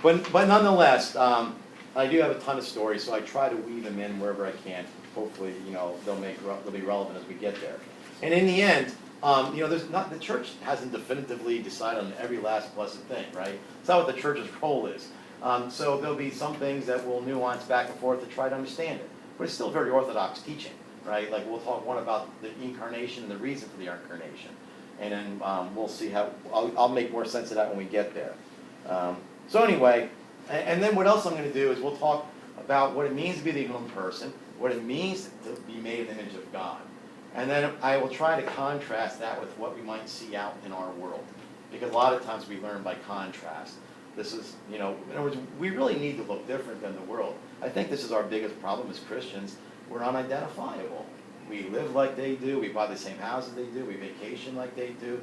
But nonetheless, I do have a ton of stories, so I try to weave them in wherever I can. Hopefully, they'll be relevant as we get there. And in the end, the church hasn't definitively decided on every last blessed thing, right? It's not what the church's role is. So there'll be some things that we'll nuance back and forth to try to understand it. But it's still very orthodox teaching, right? Like we'll talk one about the incarnation and the reason for the incarnation. And then we'll see how, I'll make more sense of that when we get there. So anyway, and then what else I'm going to do is we'll talk about what it means to be the human person, what it means to be made in the image of God. And then I will try to contrast that with what we might see out in our world. Because a lot of times we learn by contrast. This is, in other words, we really need to look different than the world. I think this is our biggest problem as Christians. We're unidentifiable. We live like they do. We buy the same houses they do. We vacation like they do.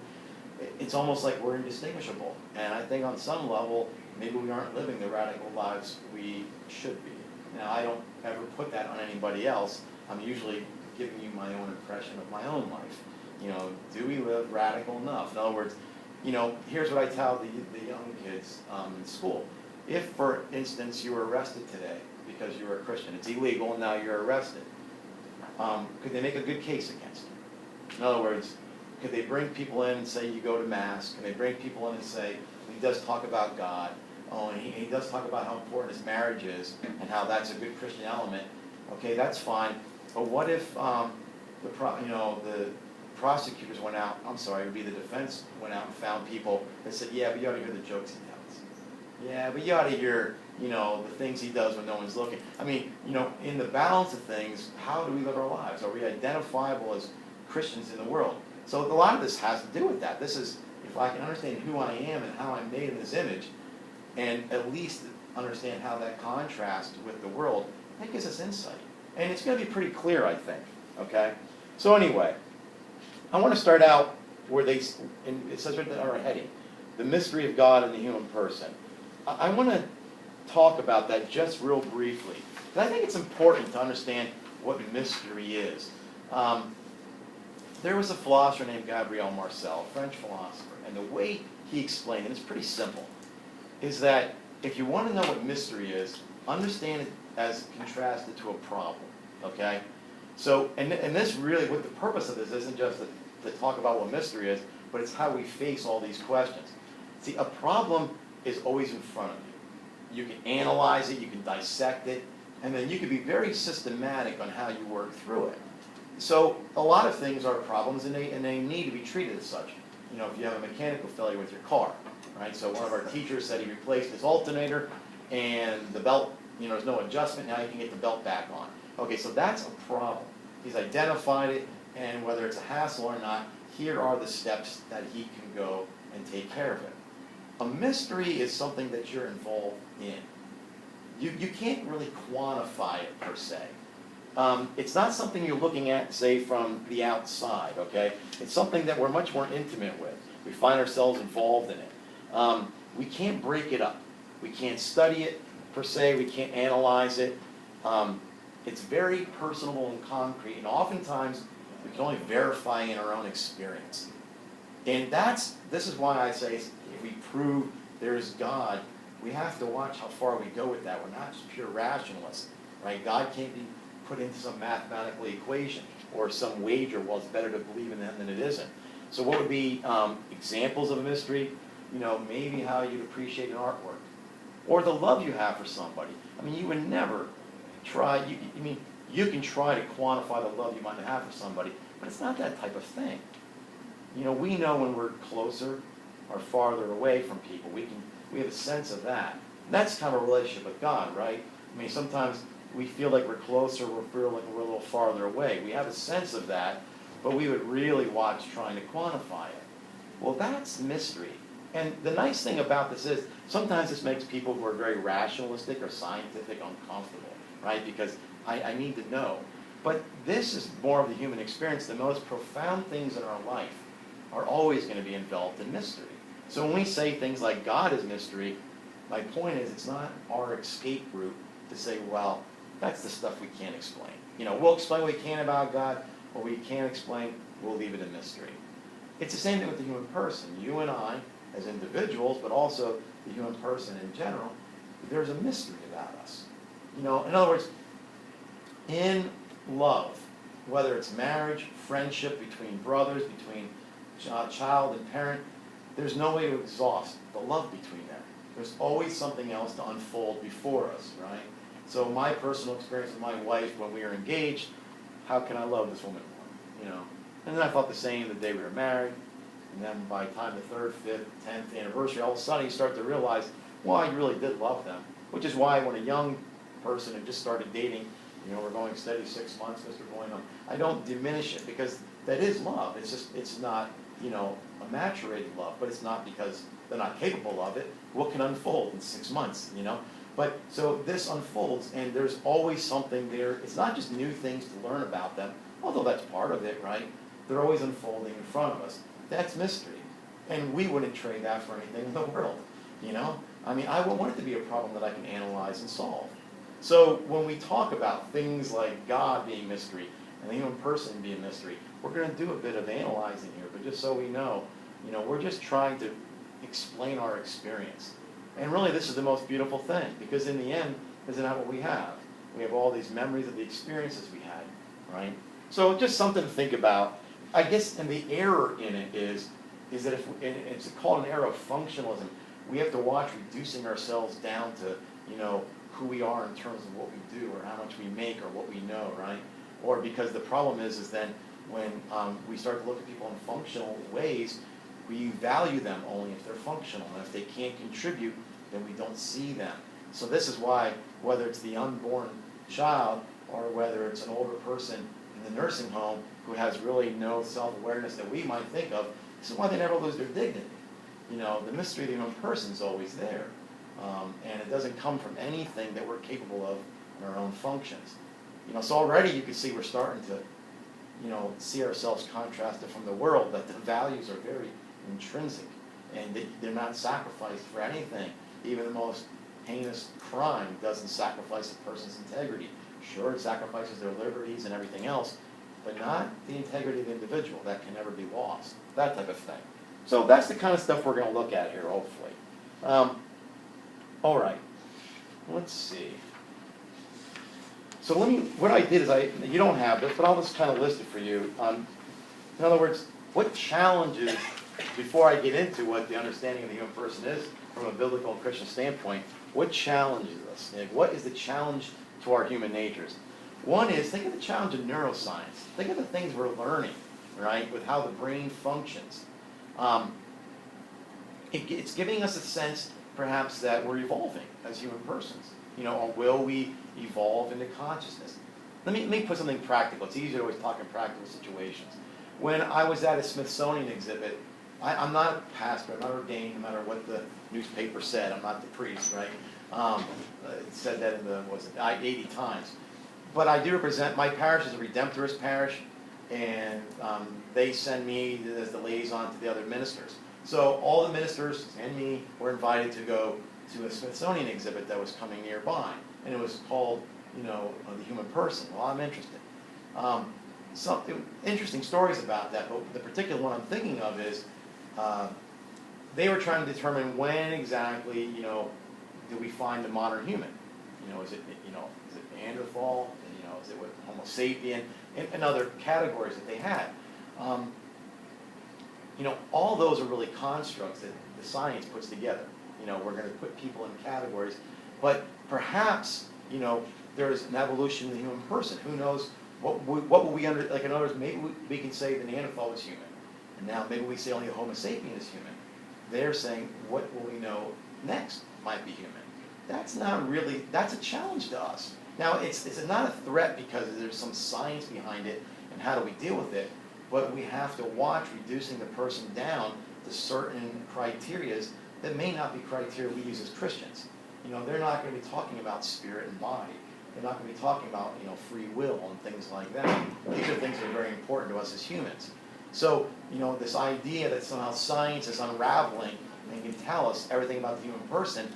It's almost like we're indistinguishable. And I think on some level, maybe we aren't living the radical lives we should be. Now, I don't ever put that on anybody else. I'm usually giving you my own impression of my own life. Do we live radical enough? In other words, here's what I tell the young kids in school. If, for instance, you were arrested today because you were a Christian, it's illegal and now you're arrested, could they make a good case against you? In other words, could they bring people in and say you go to Mass? Can they bring people in and say he does talk about God? Oh, and he does talk about how important his marriage is and how that's a good Christian element. Okay, that's fine. But what if the prosecutors went out, it would be the defense went out and found people that said, yeah, but you ought to hear the jokes he tells. Yeah, but you ought to hear, the things he does when no one's looking. I mean, in the balance of things, how do we live our lives? Are we identifiable as Christians in the world? So a lot of this has to do with that. This is, if I can understand who I am and how I'm made in this image, and at least understand how that contrasts with the world, that gives us insight. And it's going to be pretty clear, I think. Okay? So anyway, I want to start out where it says right in our heading, the mystery of God and the human person. I want to talk about that just real briefly. Because I think it's important to understand what mystery is. There was a philosopher named Gabriel Marcel, a French philosopher, and the way he explained it is pretty simple, is that if you want to know what mystery is, understand it as contrasted to a problem, okay? So, and this really, what the purpose of this isn't just to talk about what mystery is, but it's how we face all these questions. See, a problem is always in front of you. You can analyze it, you can dissect it, and then you can be very systematic on how you work through it. So, a lot of things are problems, and they need to be treated as such. If you have a mechanical failure with your car, right? So one of our teachers said he replaced his alternator, and the belt, there's no adjustment, now you can get the belt back on. Okay, so that's a problem. He's identified it, and whether it's a hassle or not, here are the steps that he can go and take care of it. A mystery is something that you're involved in. You can't really quantify it per se. It's not something you're looking at, say, from the outside, okay? It's something that we're much more intimate with. We find ourselves involved in it. We can't break it up. We can't study it, per se. We can't analyze it. It's very personable and concrete, and oftentimes we can only verify in our own experience. And this is why I say if we prove there is God, we have to watch how far we go with that. We're not just pure rationalists, right? God can't be put into some mathematical equation or some wager, well, it's better to believe in that than it isn't. So what would be examples of a mystery? Maybe how you'd appreciate an artwork, or the love you have for somebody. I mean, you would never try, you can try to quantify the love you might have for somebody, but it's not that type of thing. We know when we're closer or farther away from people. We have a sense of that. And that's kind of a relationship with God, right? I mean, sometimes we feel like we're closer, we feel like we're a little farther away. We have a sense of that, but we would really watch trying to quantify it. Well, that's mystery. And the nice thing about this is sometimes this makes people who are very rationalistic or scientific uncomfortable, right? Because I need to know. But this is more of the human experience. The most profound things in our life are always going to be enveloped in mystery. So when we say things like God is mystery, my point is it's not our escape route to say, well, that's the stuff we can't explain. We'll explain what we can about God, what we can't explain, we'll leave it in mystery. It's the same thing with the human person. You and I, as individuals, but also the human person in general, there's a mystery about us. In other words, in love, whether it's marriage, friendship between brothers, between child and parent, there's no way to exhaust the love between them. There's always something else to unfold before us, right? So my personal experience with my wife when we were engaged, how can I love this woman more? And then I thought the same the day we were married. And then by the time the 3rd, 5th, 10th anniversary, all of a sudden you start to realize, well, I really did love them. Which is why when a young person had just started dating, we're going steady 6 months, Mr. Boynham, I don't diminish it because that is love. It's just, it's not, a maturated love, but it's not because they're not capable of it. What can unfold in 6 months, But so this unfolds, and there's always something there. It's not just new things to learn about them, although that's part of it, right? They're always unfolding in front of us. That's mystery. And we wouldn't trade that for anything in the world, I want it to be a problem that I can analyze and solve. So when we talk about things like God being mystery and the human person being mystery, we're going to do a bit of analyzing here, but just so we know, we're just trying to explain our experience. And really this is the most beautiful thing, because in the end, isn't that what we have? We have all these memories of the experiences we had, right? So just something to think about. I guess, and the error in it is that it's called an error of functionalism. We have to watch reducing ourselves down to, who we are in terms of what we do or how much we make or what we know, right? Or because the problem is then when we start to look at people in functional ways, we value them only if they're functional. And if they can't contribute, then we don't see them. So this is why, whether it's the unborn child or whether it's an older person in the nursing home who has really no self-awareness that we might think of, this is why they never lose their dignity. The mystery of the human person is always there. And it doesn't come from anything that we're capable of in our own functions. So already you can see we're starting to, see ourselves contrasted from the world, that the values are very intrinsic and they're not sacrificed for anything. Even the most heinous crime doesn't sacrifice a person's integrity. Sure, it sacrifices their liberties and everything else, but not the integrity of the individual. That can never be lost. That type of thing. So that's the kind of stuff we're going to look at here, hopefully. All right. Let's see. So what I did is you don't have this, but I'll just kind of list it for you. In other words, what challenges, before I get into what the understanding of the human person is from a biblical and Christian standpoint, what challenges us? What is the challenge to our human natures? One is, think of the challenge of neuroscience. Think of the things we're learning, right, with how the brain functions. It's giving us a sense, perhaps, that we're evolving as human persons. Or will we evolve into consciousness? Let me put something practical. It's easier to always talk in practical situations. When I was at a Smithsonian exhibit, I'm not a pastor, I'm not ordained, no matter what the newspaper said. I'm not the priest, right? It said that in 80 times. But I do represent, my parish is a Redemptorist parish, and they send me as the liaison to the other ministers. So all the ministers and me were invited to go to a Smithsonian exhibit that was coming nearby, and it was called, the human person. Well, I'm interested. Some interesting stories about that, but the particular one I'm thinking of is they were trying to determine when exactly, do we find the modern human? Is it Neanderthal? Is it with Homo sapien? And other categories that they had. All those are really constructs that the science puts together. We're going to put people in categories, but perhaps, there's an evolution in the human person. Who knows what will we like in other words, maybe we can say the Neanderthal was human, and now maybe we say only the Homo sapien is human. They're saying what will we know next might be human. That's a challenge to us. Now it's not a threat because there's some science behind it and how do we deal with it, but we have to watch reducing the person down to certain criterias that may not be criteria we use as Christians. They're not going to be talking about spirit and body. They're not going to be talking about, free will and things like that. These are things that are very important to us as humans. So, this idea that somehow science is unraveling and can tell us everything about the human person,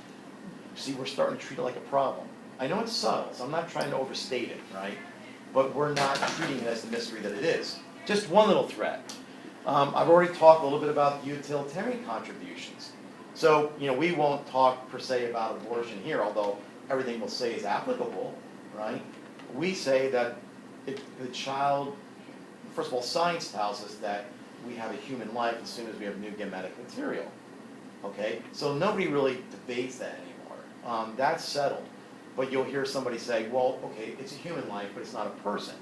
see, we're starting to treat it like a problem. I know it's subtle, so I'm not trying to overstate it, right? But we're not treating it as the mystery that it is. Just one little thread. I've already talked a little bit about utilitarian contributions. So, we won't talk per se about abortion here, although everything we'll say is applicable, right? We say that if the child, first of all, science tells us that we have a human life as soon as we have new gametic material, okay? So nobody really debates that anymore. That's settled. But you'll hear somebody say, well, okay, it's a human life, but it's not a person.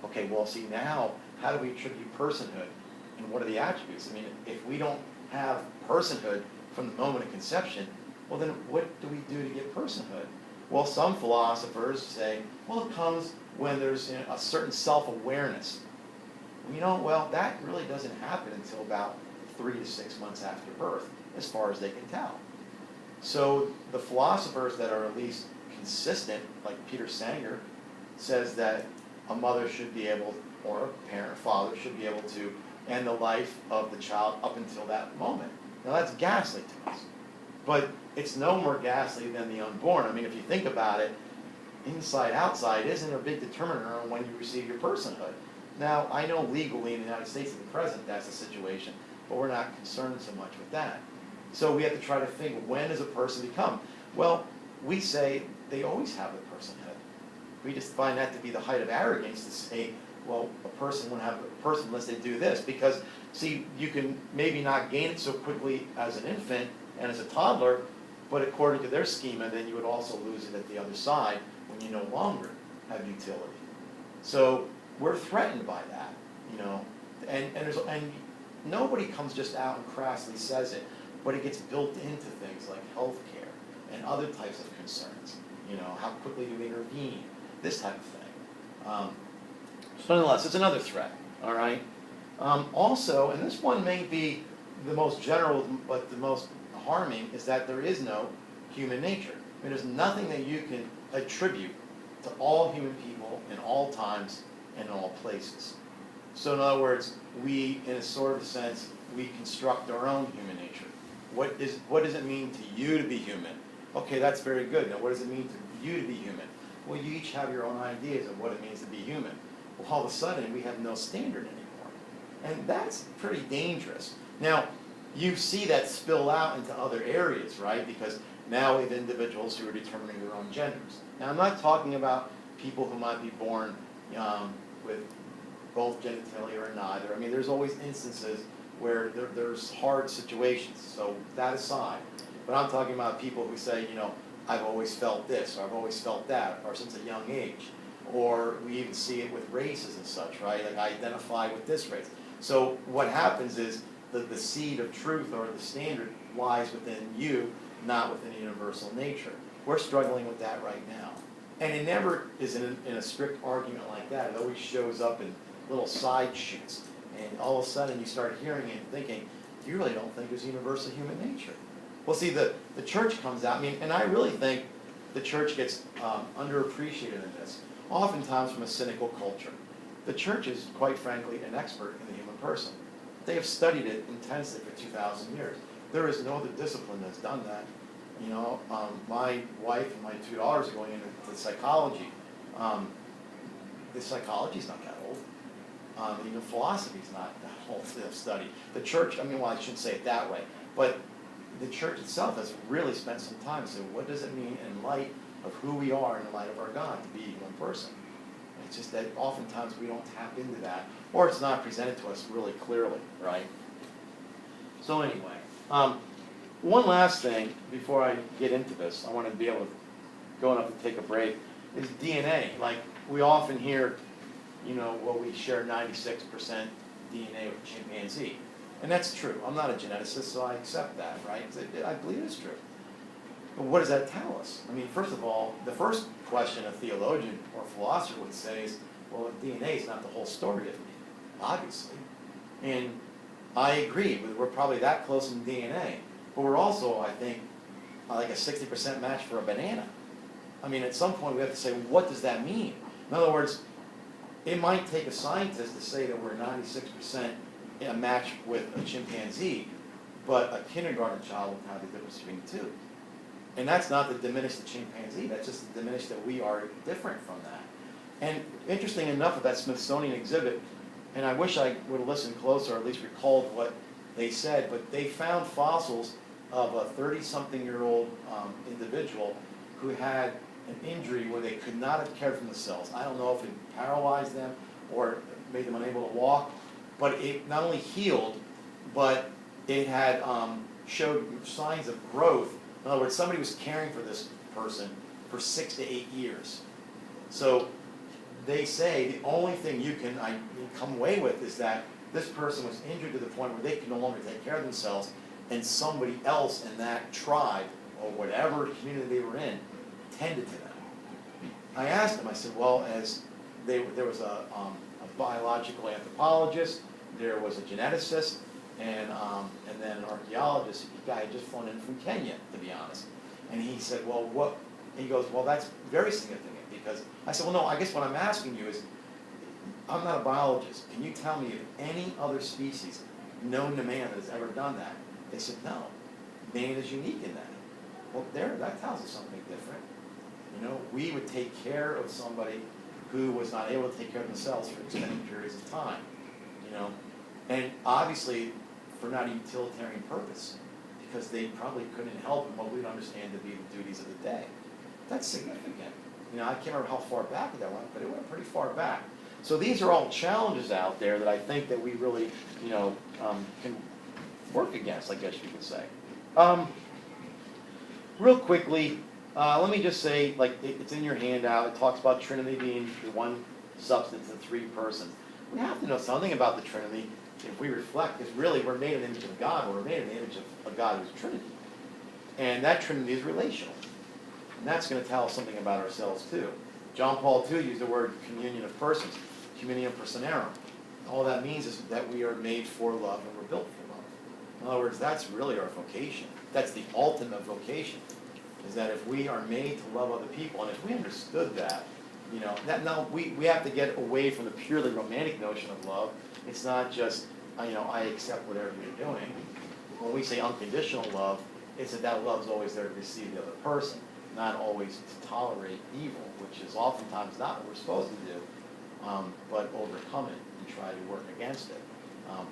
Okay, well, see, now, how do we attribute personhood? And what are the attributes? I mean, if we don't have personhood from the moment of conception, well, then what do we do to get personhood? Well, some philosophers say, well, it comes when there's a certain self-awareness. Well, that really doesn't happen until about 3 to 6 months after birth, as far as they can tell. So the philosophers that are at least consistent, like Peter Sanger, says that a mother should be able, or a parent, father, should be able to end the life of the child up until that moment. Now that's ghastly to us. But it's no more ghastly than the unborn. I mean, if you think about it, inside, outside isn't a big determiner on when you receive your personhood. Now, I know legally in the United States at the present that's the situation, but we're not concerned so much with that. So we have to try to think, when does a person become? Well, we say they always have the personhood. We just find that to be the height of arrogance to say, well, a person won't have a person unless they do this. Because, see, you can maybe not gain it so quickly as an infant and as a toddler, but according to their schema, then you would also lose it at the other side when you no longer have utility. So we're threatened by that, and nobody comes just out and crassly says it, but it gets built into things like healthcare and other types of concerns. How quickly do we intervene? This type of thing. So nonetheless, it's another threat, all right? Also, and this one may be the most general, but the most harming, is that there is no human nature. I mean, there's nothing that you can attribute to all human people in all times and in all places. So in other words, we, in a sort of sense, we construct our own human nature. What does it mean to you to be human? Okay, that's very good. Now, what does it mean to you to be human? Well, you each have your own ideas of what it means to be human. Well, all of a sudden, we have no standard anymore. And that's pretty dangerous. Now, you see that spill out into other areas, right? Because now we have individuals who are determining their own genders. Now, I'm not talking about people who might be born with both genitalia or neither. I mean, there's always instances where there's hard situations, so that aside. But I'm talking about people who say, I've always felt this, or I've always felt that, or since a young age. Or we even see it with races and such, right? Like, I identify with this race. So what happens is the seed of truth or the standard lies within you, not within a universal nature. We're struggling with that right now. And it never is in a strict argument like that. It always shows up in little side shoots. And all of a sudden you start hearing it and thinking, you really don't think there's universal human nature. Well, see, the church comes out, and I really think the church gets underappreciated in this, oftentimes from a cynical culture. The church is, quite frankly, an expert in the human person. They have studied it intensely for 2,000 years. There is no other discipline that's done that. My wife and my 2 daughters are going into psychology. The psychology's not that old. Even philosophy's not that old to study. The church, I shouldn't say it that way, but the church itself has really spent some time to say, what does it mean in light of who we are, in the light of our God, to be one person? It's just that oftentimes we don't tap into that, or it's not presented to us really clearly, right? So anyway, one last thing before I get into this, I want to be able to go enough to take a break, is DNA. Like, we often hear, we share 96% DNA with a chimpanzee. And that's true. I'm not a geneticist, so I accept that, right? I believe it's true. But what does that tell us? First of all, the first question a theologian or philosopher would say is, well, DNA is not the whole story of me, obviously. And I agree, we're probably that close in DNA. But we're also, I think, like a 60% match for a banana. At some point we have to say, what does that mean? In other words, it might take a scientist to say that we're 96% a match with a chimpanzee, but a kindergarten child will have the difference between the two. And that's not to diminish the chimpanzee, that's just to diminish that we are different from that. And interesting enough with that Smithsonian exhibit, and I wish I would have listened closer or at least recalled what they said, but they found fossils of a 30-something-year-old individual who had an injury where they could not have cared for themselves. I don't know if it paralyzed them or made them unable to walk, but it not only healed, but it had showed signs of growth. In other words, somebody was caring for this person for 6 to 8 years. So they say the only thing you can come away with is that this person was injured to the point where they could no longer take care of themselves, and somebody else in that tribe or whatever community they were in tended to them. I asked them, I said, well, there was a biological anthropologist, there was a geneticist, and then an archaeologist. The guy had just flown in from Kenya, to be honest. And he said, well, what? And he goes, well, that's very significant, because I said, well, no, I guess what I'm asking you is, I'm not a biologist. Can you tell me of any other species known to man that has ever done that? They said, no. Man is unique in that. Well, that tells us something different. You know, we would take care of somebody who was not able to take care of themselves for extended periods of time. You know, and obviously for not a utilitarian purpose, because they probably couldn't help in what we'd understand to be the duties of the day. That's significant. You know, I can't remember how far back that went, but it went pretty far back. So these are all challenges out there that I think that we really, you know, can work against, I guess you could say. Real quickly, let me just say, like, it's in your handout. It talks about Trinity being the one substance and three persons. We have to know something about the Trinity if we reflect, because really we're made in the image of God, or we're made in the image of a God who's Trinity. And that Trinity is relational. And that's going to tell us something about ourselves too. John Paul II used the word communion of persons, communion personarum. All that means is that we are made for love and we're built for love. In other words, that's really our vocation. That's the ultimate vocation, is that if we are made to love other people, and if we understood that, you know, that now we have to get away from the purely romantic notion of love. It's not just, you know, I accept whatever you're doing. When we say unconditional love, it's that love's always there to receive the other person, not always to tolerate evil, which is oftentimes not what we're supposed to do, but overcome it and try to work against it.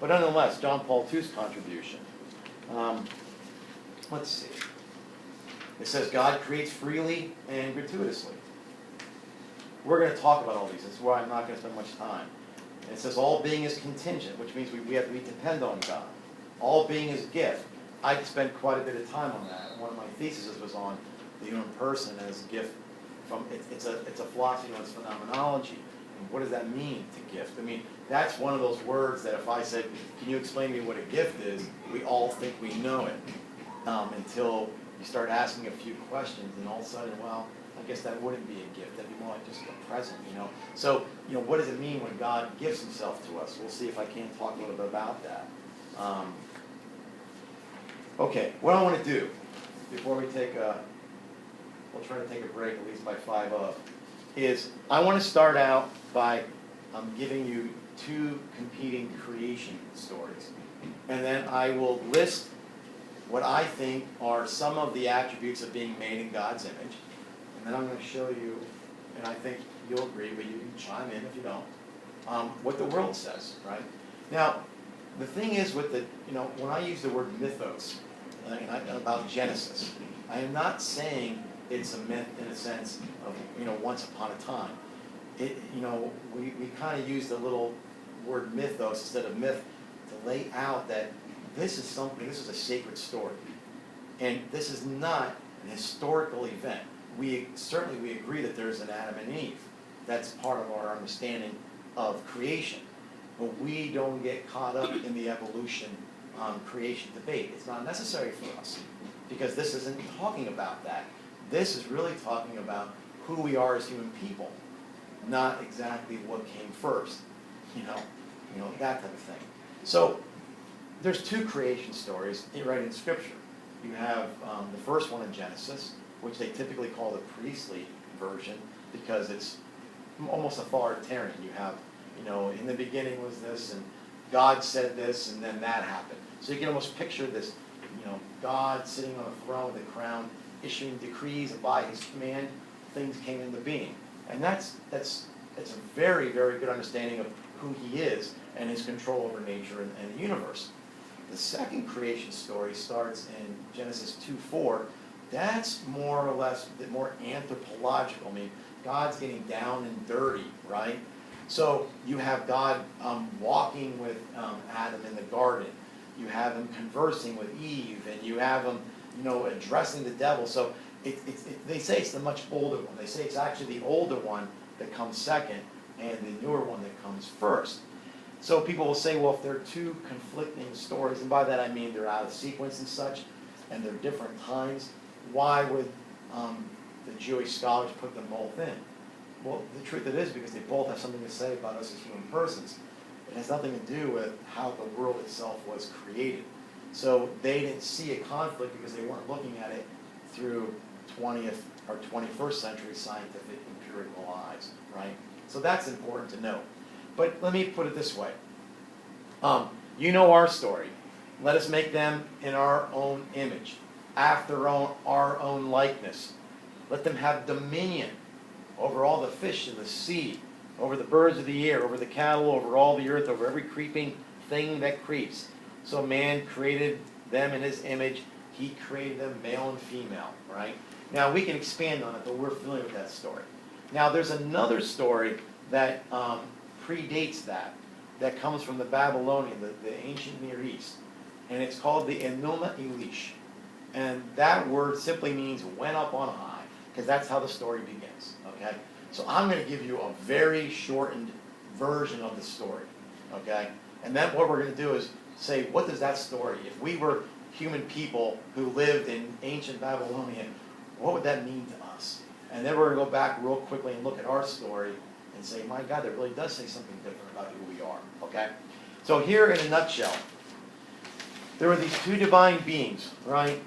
But nonetheless, John Paul II's contribution. Let's see. It says God creates freely and gratuitously. We're going to talk about all these. This is why I'm not going to spend much time. And it says all being is contingent, which means we depend on God. All being is gift. I spent quite a bit of time on that. One of my theses was on the human person as gift. It's a philosophy known as phenomenology. And what does that mean to gift? I mean, that's one of those words that if I said, can you explain to me what a gift is, we all think we know it. Until you start asking a few questions, and all of a sudden, well, I guess that wouldn't be a gift. That'd be more like just a present, you know. So, you know, what does it mean when God gives himself to us? We'll see if I can't talk a little bit about that. Okay, what I want to do before we we'll try to take a break at least by 5 of, is I want to start out by giving you 2 competing creation stories. And then I will list what I think are some of the attributes of being made in God's image. And then I'm going to show you, and I think you'll agree, but you can chime in if you don't, what the world says, right? Now, the thing is with the, you know, when I use the word mythos about Genesis, I am not saying it's a myth in a sense of, you know, once upon a time. You know, we kind of use the little word mythos instead of myth to lay out that this is a sacred story. And this is not an historical event. Certainly we agree that there's an Adam and Eve. That's part of our understanding of creation. But we don't get caught up in the evolution creation debate. It's not necessary for us, because this isn't talking about that. This is really talking about who we are as human people, not exactly what came first, you know, that type of thing. So there's 2 creation stories right in Scripture. You have the first one in Genesis, which they typically call the priestly version because it's almost authoritarian. You have, you know, in the beginning was this, and God said this, and then that happened. So you can almost picture this, you know, God sitting on a throne with a crown, issuing decrees, and by his command, things came into being. And that's a very, very good understanding of who he is and his control over nature and the universe. The second creation story starts in Genesis 2:4. That's more or less more anthropological. I mean, God's getting down and dirty, right? So you have God walking with Adam in the garden. You have him conversing with Eve, and you have him, addressing the devil. So they say it's the much older one. They say it's actually the older one that comes second, and the newer one that comes first. So people will say, well, if they're two conflicting stories, and by that I mean they're out of sequence and such, and they're different times, why would the Jewish scholars put them both in? Well, the truth of it is because they both have something to say about us as human persons. It has nothing to do with how the world itself was created. So they didn't see a conflict because they weren't looking at it through 20th or 21st century scientific empirical eyes, right? So that's important to know. But let me put it this way. You know our story. Let us make them in our own image, after our own likeness. Let them have dominion over all the fish in the sea, over the birds of the air, over the cattle, over all the earth, over every creeping thing that creeps. So man created them in his image. He created them male and female, right? Now we can expand on it, but we're familiar with that story. Now there's another story that predates that comes from the Babylonian, the ancient Near East. And it's called the Enuma Elish. And that word simply means went up on high, because that's how the story begins, okay? So I'm going to give you a very shortened version of the story, okay? And then what we're going to do is say, what does that story, if we were human people who lived in ancient Babylonia, what would that mean to us? And then we're going to go back real quickly and look at our story and say, my God, that really does say something different about who we are, okay? So here in a nutshell, there were these two divine beings, right?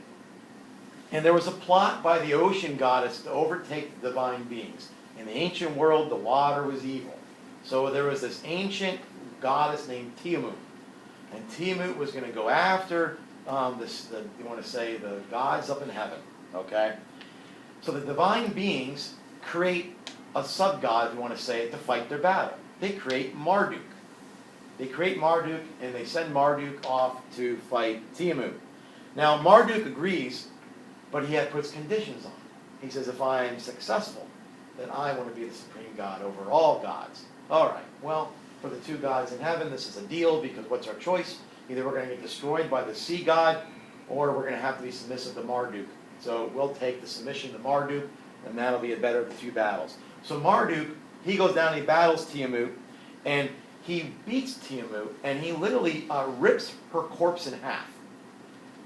And there was a plot by the ocean goddess to overtake the divine beings. In the ancient world, the water was evil. So there was this ancient goddess named Tiamat. And Tiamat was going to go after the gods up in heaven, okay? So the divine beings create a sub-god, if you want to say it, to fight their battle. They create Marduk. They create Marduk, and they send Marduk off to fight Tiamat. Now, Marduk agrees, but he puts conditions on it. He says, if I am successful, then I want to be the supreme god over all gods. All right, well, for the two gods in heaven, this is a deal, because what's our choice? Either we're going to get destroyed by the sea god, or we're going to have to be submissive to Marduk. So we'll take the submission to Marduk, and that'll be a better of the two battles. So Marduk, he goes down and he battles Tiamat, and he beats Tiamat, and he literally rips her corpse in half.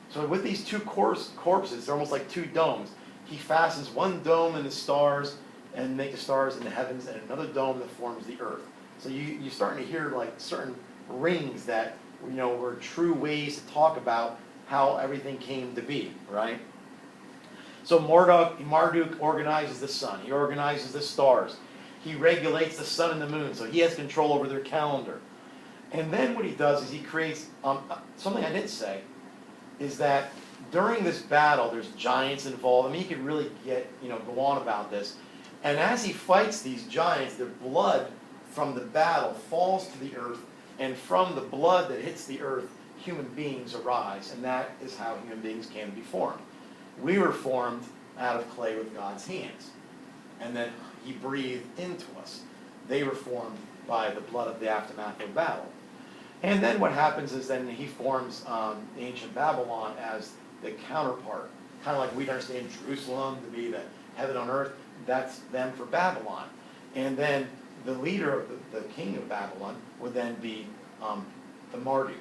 So with these two corpses, they're almost like two domes. He fastens one dome in the stars and make the stars in the heavens, and another dome that forms the earth. So you're starting to hear like certain rings that were true ways to talk about how everything came to be, right? So Marduk organizes the sun. He organizes the stars. He regulates the sun and the moon, so he has control over their calendar. And then what he does is he creates something I didn't say, is that during this battle, there's giants involved. I mean, he could really go on about this. And as he fights these giants, their blood from the battle falls to the earth, and from the blood that hits the earth, human beings arise, and that is how human beings came to be formed. We were formed out of clay with God's hands, and then he breathed into us. They were formed by the blood of the aftermath of battle. And then what happens is then he forms ancient Babylon as the counterpart. Kind of like we'd understand Jerusalem to be the heaven on earth, that's them for Babylon. And then the leader of the king of Babylon would then be the Marduk.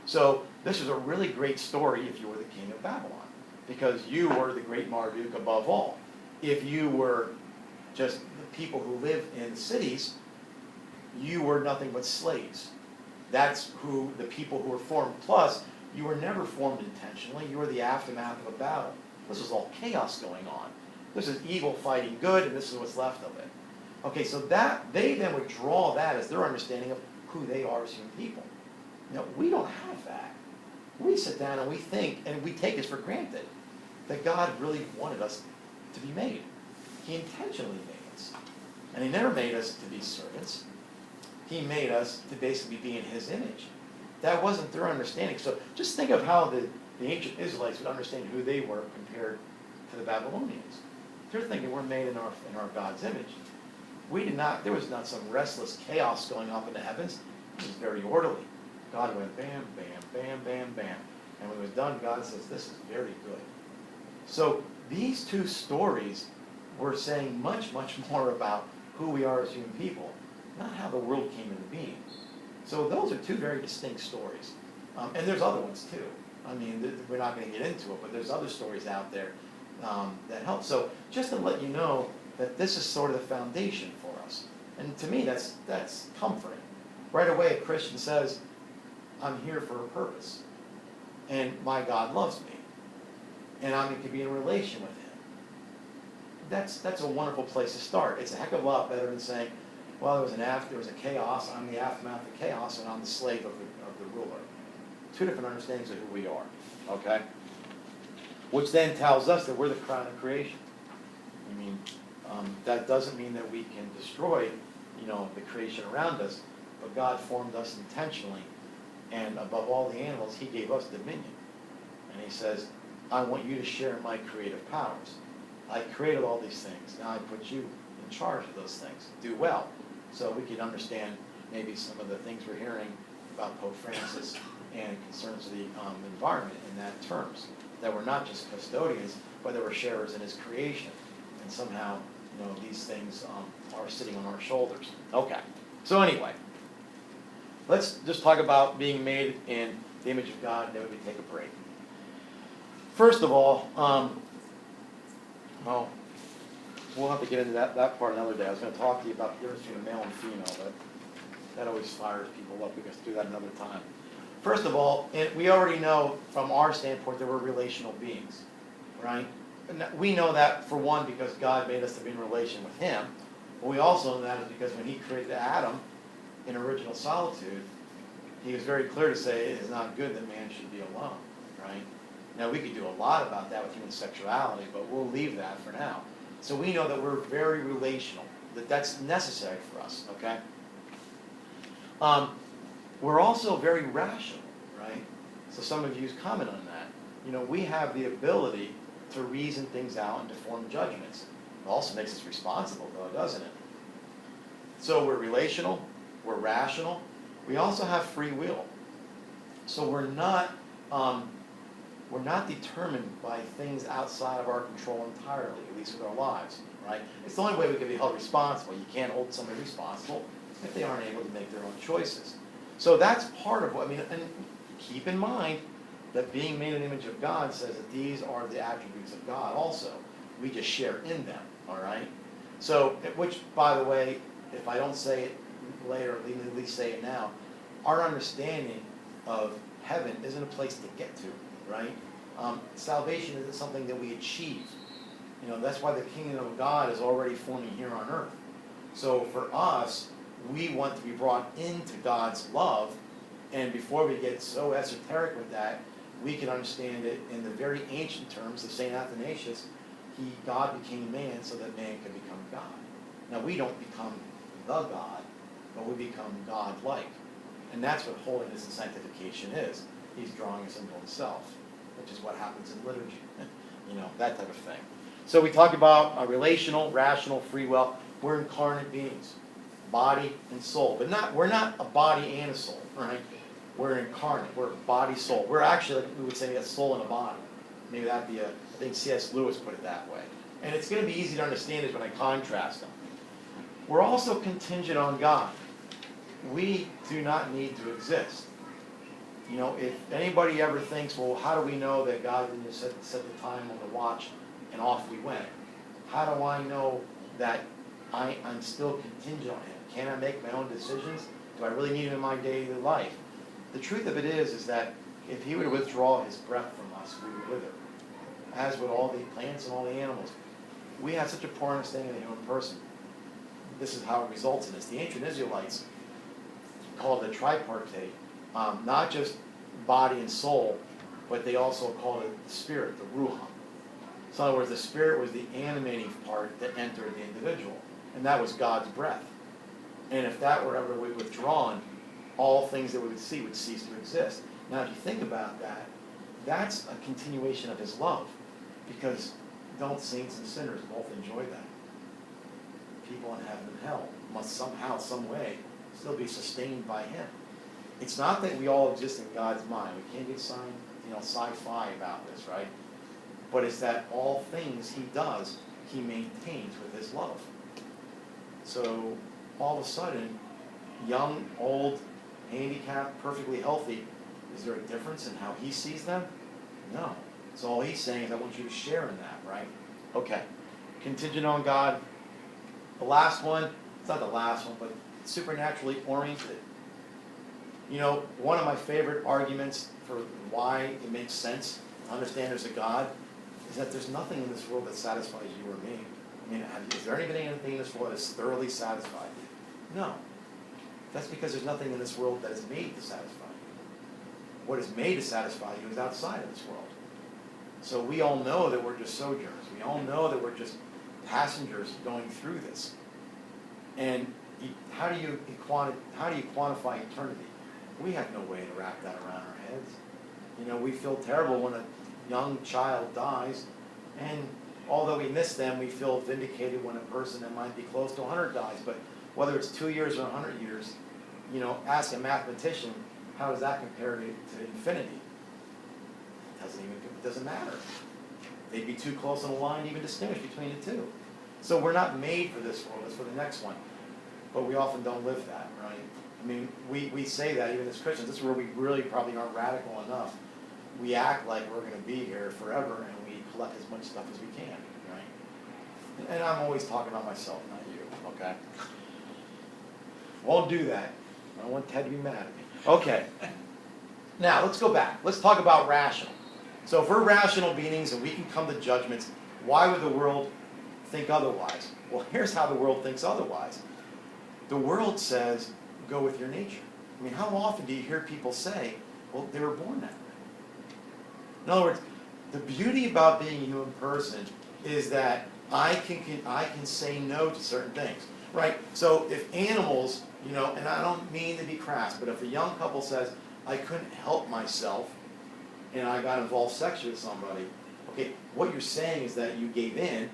So this is a really great story if you were the king of Babylon, because you were the great Marduk above all. If you were just the people who live in cities, you were nothing but slaves. That's who the people who were formed. Plus, you were never formed intentionally. You were the aftermath of a battle. This was all chaos going on. This is evil fighting good, and this is what's left of it. Okay, so that they then would draw that as their understanding of who they are as human people. Now, we don't have that. We sit down and we think, and we take this for granted, that God really wanted us to be made. He intentionally made us. And he never made us to be servants. He made us to basically be in his image. that wasn't their understanding. So just think of how the ancient Israelites would understand who they were compared to the Babylonians. They're thinking we're made in our God's image. We did not, there was not some restless chaos going up in the heavens. It was very orderly. God went bam, bam, bam, bam, bam. And when it was done, God says, this is very good. So these two stories were saying much, much more about who we are as human people, not how the world came into being. So those are two very distinct stories. And there's other ones too. I mean, we're not going to get into it, but there's other stories out there that help. So just to let you know that this is sort of the foundation for us. And to me, that's comforting. Right away, a Christian says, I'm here for a purpose. And my God loves me. And I'm going to be in a relation with him. That's a wonderful place to start. It's a heck of a lot better than saying, well, there was a chaos, I'm the aftermath of chaos, and I'm the slave of the ruler. Two different understandings of who we are. Okay? Which then tells us that we're the crown of creation. I mean, that doesn't mean that we can destroy, the creation around us, but God formed us intentionally, and above all the animals, he gave us dominion. And he says, I want you to share in my creative powers. I created all these things. Now I put you in charge of those things. Do well. So we can understand maybe some of the things we're hearing about Pope Francis and concerns of the environment in that terms. That we're not just custodians, but that we're sharers in his creation. And somehow, these things are sitting on our shoulders. Okay. So anyway, let's just talk about being made in the image of God, and then we can take a break. First of all, well, we'll have to get into that part another day. I was going to talk to you about the difference between a male and female, but that always fires people up. We can do that another time. First of all, we already know from our standpoint that we're relational beings, right? And we know that, for one, because God made us to be in relation with him. But we also know that is because when he created Adam in original solitude, he was very clear to say it is not good that man should be alone, right? Now, we could do a lot about that with human sexuality, but we'll leave that for now. So we know that we're very relational, that's necessary for us, okay? We're also very rational, right? So some of you comment on that. We have the ability to reason things out and to form judgments. It also makes us responsible, though, doesn't it? So we're relational, we're rational. We also have free will. So we're not determined by things outside of our control entirely, at least with our lives, right? It's the only way we can be held responsible. You can't hold somebody responsible if they aren't able to make their own choices. So that's part of and keep in mind that being made in the image of God says that these are the attributes of God also. We just share in them, all right? So, which, by the way, if I don't say it later, at least say it now, our understanding of heaven isn't a place to get to, right? Salvation isn't something that we achieve. That's why the kingdom of God is already forming here on earth. So for us, we want to be brought into God's love, and before we get so esoteric with that, we can understand it in the very ancient terms of St. Athanasius. God became man so that man could become God. Now, we don't become the God, but we become God-like. And that's what holiness and sanctification is. He's drawing us into himself, which is what happens in liturgy, that type of thing. So we talked about relational, rational, free will. We're incarnate beings, body and soul. But we're not a body and a soul, right? We're incarnate. We're body, soul. We're actually, we would say, a soul and a body. Maybe that'd be I think C.S. Lewis put it that way. And it's going to be easy to understand this when I contrast them. We're also contingent on God. We do not need to exist. If anybody ever thinks, well, how do we know that God didn't just set the time on the watch and off we went? How do I know that I'm still contingent on him? Can I make my own decisions? Do I really need him in my daily life? The truth of it is that if he were to withdraw his breath from us, we would wither, as would all the plants and all the animals. We have such a poor understanding of the human person. This is how it results in this. The ancient Israelites called it tripartite, not just body and soul, but they also called it the spirit, the ruach. So in other words, the spirit was the animating part that entered the individual, and that was God's breath. And if that were ever withdrawn, all things that we would see would cease to exist. Now, if you think about that, that's a continuation of his love, because don't saints and sinners both enjoy that? People in heaven and hell must somehow, some way, still be sustained by him. It's not that we all exist in God's mind. We can't get sci-fi about this, right? But it's that all things he does, he maintains with his love. So all of a sudden, young, old, handicapped, perfectly healthy, is there a difference in how he sees them? No. So all he's saying is, I want you to share in that, right? Okay. Contingent on God. The last one, it's not the last one, but supernaturally oriented. You know, one of my favorite arguments for why it makes sense to understand there's a God is that there's nothing in this world that satisfies you or me. I mean, is there anything in this world that has thoroughly satisfied you? No. That's because there's nothing in this world that is made to satisfy you. What is made to satisfy you is outside of this world. So we all know that we're just sojourners. We all know that we're just passengers going through this. And how do you quantify eternity? We have no way to wrap that around our heads. You know, we feel terrible when a young child dies, and although we miss them, we feel vindicated when a person that might be close to 100 dies. But whether it's 2 years or 100 years, you know, ask a mathematician, how does that compare to infinity? It doesn't matter. They'd be too close on the line to even distinguish between the two. So we're not made for this world, it's for the next one. But we often don't live that, right? I mean, we say that even as Christians. This is where we really probably aren't radical enough. We act like we're going to be here forever, and we collect as much stuff as we can, right? And I'm always talking about myself, not you, okay? Won't do that. I don't want Ted to be mad at me. Okay. Now, let's go back. Let's talk about rational. So if we're rational beings and we can come to judgments, why would the world think otherwise? Well, here's how the world thinks otherwise. The world says, go with your nature. I mean, how often do you hear people say, well, they were born that way? In other words, the beauty about being a human person is that I can say no to certain things, right? So if animals, you know, and I don't mean to be crass, but if a young couple says, I couldn't help myself, and I got involved sexually with somebody, okay, what you're saying is that you gave in,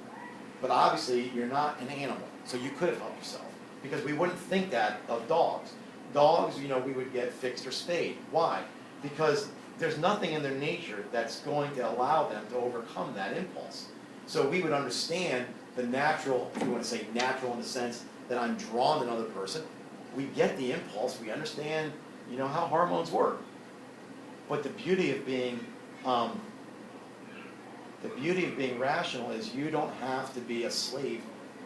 but obviously you're not an animal, so you could have helped yourself. Because we wouldn't think that of dogs. Dogs, you know, we would get fixed or spayed. Why? Because there's nothing in their nature that's going to allow them to overcome that impulse. So we would understand the natural, if you want to say natural in the sense that I'm drawn to another person. We get the impulse. We understand, you know, how hormones work. But the beauty of being rational is you don't have to be a slave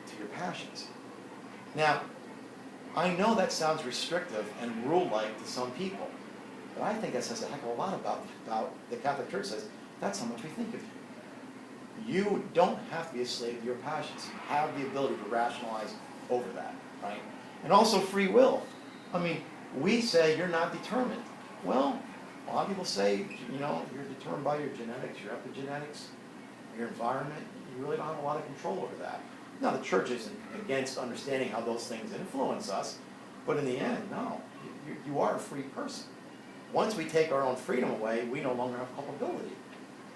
to your passions. Now, I know that sounds restrictive and rule-like to some people, but I think that says a heck of a lot about the Catholic Church says that's how much we think of you. You don't have to be a slave to your passions. You have the ability to rationalize over that, right? And also free will. I mean, we say you're not determined. Well, a lot of people say, you know, you're determined by your genetics, your epigenetics, your environment. You really don't have a lot of control over that. Now, the church isn't against understanding how those things influence us, but in the end, no. You are a free person. Once we take our own freedom away, we no longer have culpability.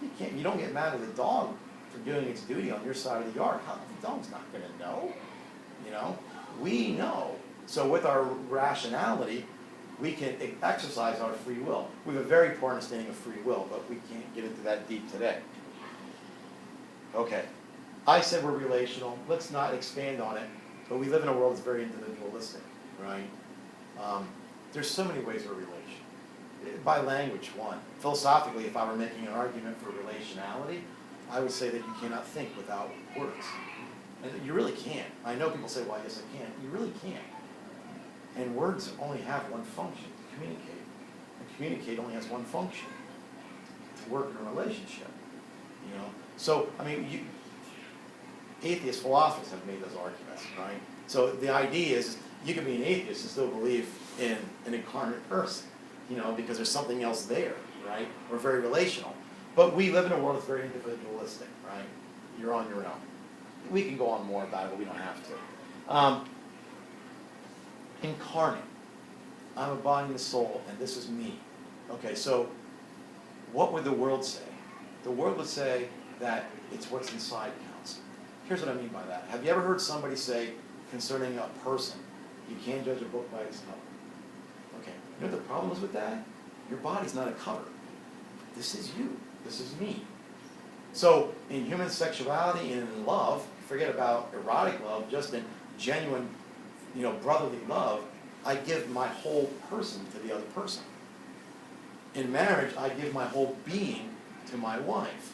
You don't get mad at the dog for doing its duty on your side of the yard. The dog's not going to know. You know, we know. So with our rationality, we can exercise our free will. We have a very poor understanding of free will, but we can't get into that deep today. Okay. I said we're relational. Let's not expand on it. But we live in a world that's very individualistic, right? There's so many ways we're relational. By language, one. Philosophically, if I were making an argument for relationality, I would say that you cannot think without words. And you really can't. I know people say, well, yes, I can. You really can't. And words only have one function, to communicate. And communicate only has one function, to work in a relationship. You know? So, I mean, atheist philosophers have made those arguments, right? So the idea is you can be an atheist and still believe in an incarnate person, you know, because there's something else there, right? We're very relational. But we live in a world that's very individualistic, right? You're on your own. We can go on more about it, but we don't have to. Incarnate. I'm a body and a soul, and this is me. Okay, so what would the world say? The world would say that it's what's inside counts. Here's what I mean by that. Have you ever heard somebody say concerning a person, you can't judge a book by its cover? Okay, you know what the problem is with that? Your body's not a cover. This is you. This is me. So in human sexuality and in love, forget about erotic love, just in genuine, brotherly love, I give my whole person to the other person. In marriage, I give my whole being to my wife.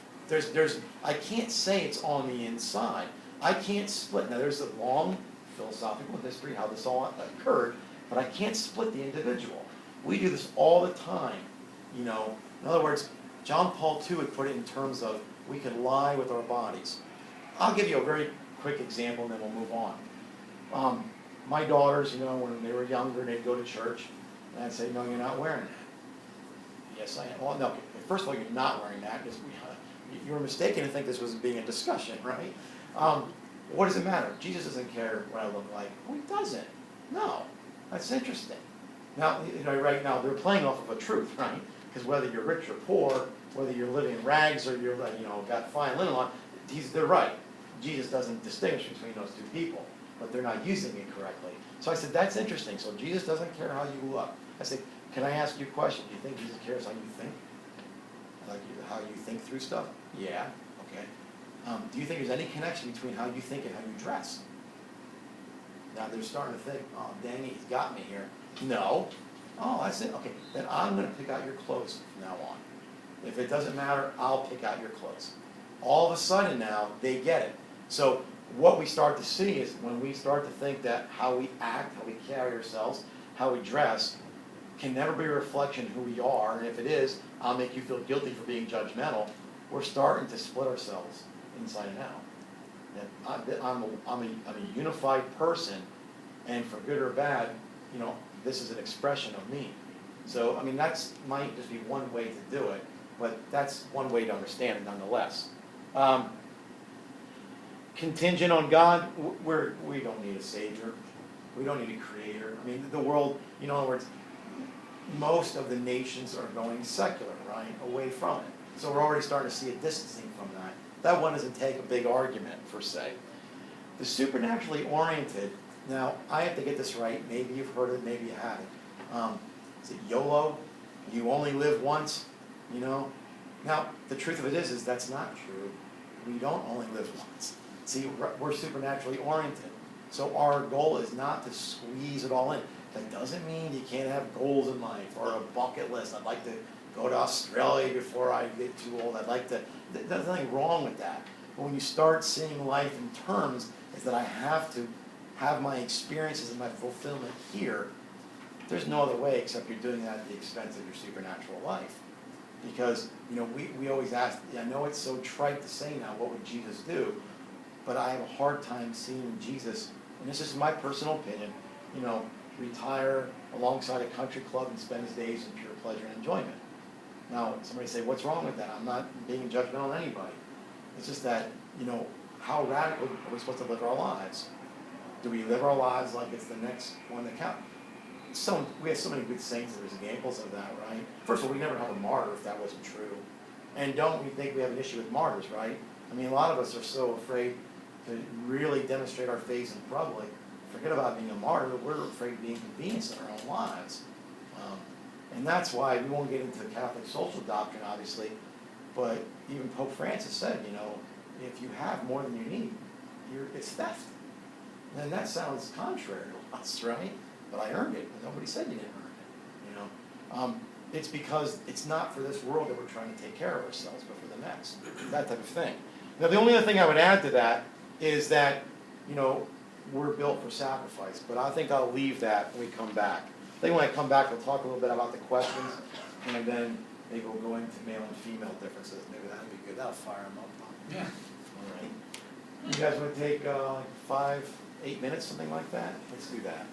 I can't say it's on the inside. I can't split. Now, there's a long philosophical history how this all occurred, but I can't split the individual. We do this all the time. In other words, John Paul II would put it in terms of we can lie with our bodies. I'll give you a very quick example, and then we'll move on. My daughters, when they were younger, they'd go to church, and I'd say, no, you're not wearing that. Yes, I am. Well, no, first of all, you're not wearing that, because you were mistaken to think this was being a discussion, right? What does it matter? Jesus doesn't care what I look like. Oh, he doesn't. No. That's interesting. Now, right now, they're playing off of a truth, right? Because whether you're rich or poor, whether you're living in rags or you're, got fine linen on, they're right. Jesus doesn't distinguish between those two people, but they're not using it correctly. So I said, that's interesting. So Jesus doesn't care how you look. I said, can I ask you a question? Do you think Jesus cares how you think? Like how you think through stuff? Yeah. Okay. Do you think there's any connection between how you think and how you dress? Now they're starting to think, oh, dang it, he's got me here. No. Oh, that's it. Okay. Then I'm going to pick out your clothes from now on. If it doesn't matter, I'll pick out your clothes. All of a sudden now, they get it. So what we start to see is when we start to think that how we act, how we carry ourselves, how we dress, can never be a reflection of who we are, and if it is, I'll make you feel guilty for being judgmental, we're starting to split ourselves inside and out. And I'm a unified person, and for good or bad, this is an expression of me. So, that's might just be one way to do it, but that's one way to understand it nonetheless. Contingent on God, we don't need a Savior. We don't need a Creator. The world, in other words, most of the nations are going secular, right, away from it. So we're already starting to see a distancing from that. That one doesn't take a big argument, per se. The supernaturally oriented, now, I have to get this right. Maybe you've heard it, maybe you haven't. Is it YOLO? You only live once, Now, the truth of it is that's not true. We don't only live once. See, we're supernaturally oriented. So our goal is not to squeeze it all in. That doesn't mean you can't have goals in life or a bucket list. I'd like to go to Australia before I get too old. There's nothing wrong with that. But when you start seeing life in terms is that I have to have my experiences and my fulfillment here, there's no other way except you're doing that at the expense of your supernatural life. Because, we always ask, I know it's so trite to say now, what would Jesus do? But I have a hard time seeing Jesus, and this is my personal opinion, retire alongside a country club and spend his days in pure pleasure and enjoyment. Now, somebody say, what's wrong with that? I'm not being judgmental on anybody. It's just that, how radical are we supposed to live our lives? Do we live our lives like it's the next one that counts? We have so many good saints, there's examples of that, right? First of all, we never have a martyr if that wasn't true. And don't we think we have an issue with martyrs, right? A lot of us are so afraid to really demonstrate our faith in public. Forget about being a martyr, we're afraid of being inconvenienced in our own lives. And that's why we won't get into Catholic social doctrine, obviously, but even Pope Francis said, if you have more than you need, it's theft. And that sounds contrary to us, right? But I earned it, but nobody said you didn't earn it, It's because it's not for this world that we're trying to take care of ourselves, but for the next, that type of thing. Now, the only other thing I would add to that is that, we're built for sacrifice, but I think I'll leave that when we come back. I think when I come back, we'll talk a little bit about the questions, and then maybe we'll go into male and female differences. Maybe that'll be good. That'll fire them up. Yeah. All right. You guys want to take 5, 8 minutes, something like that? Let's do that.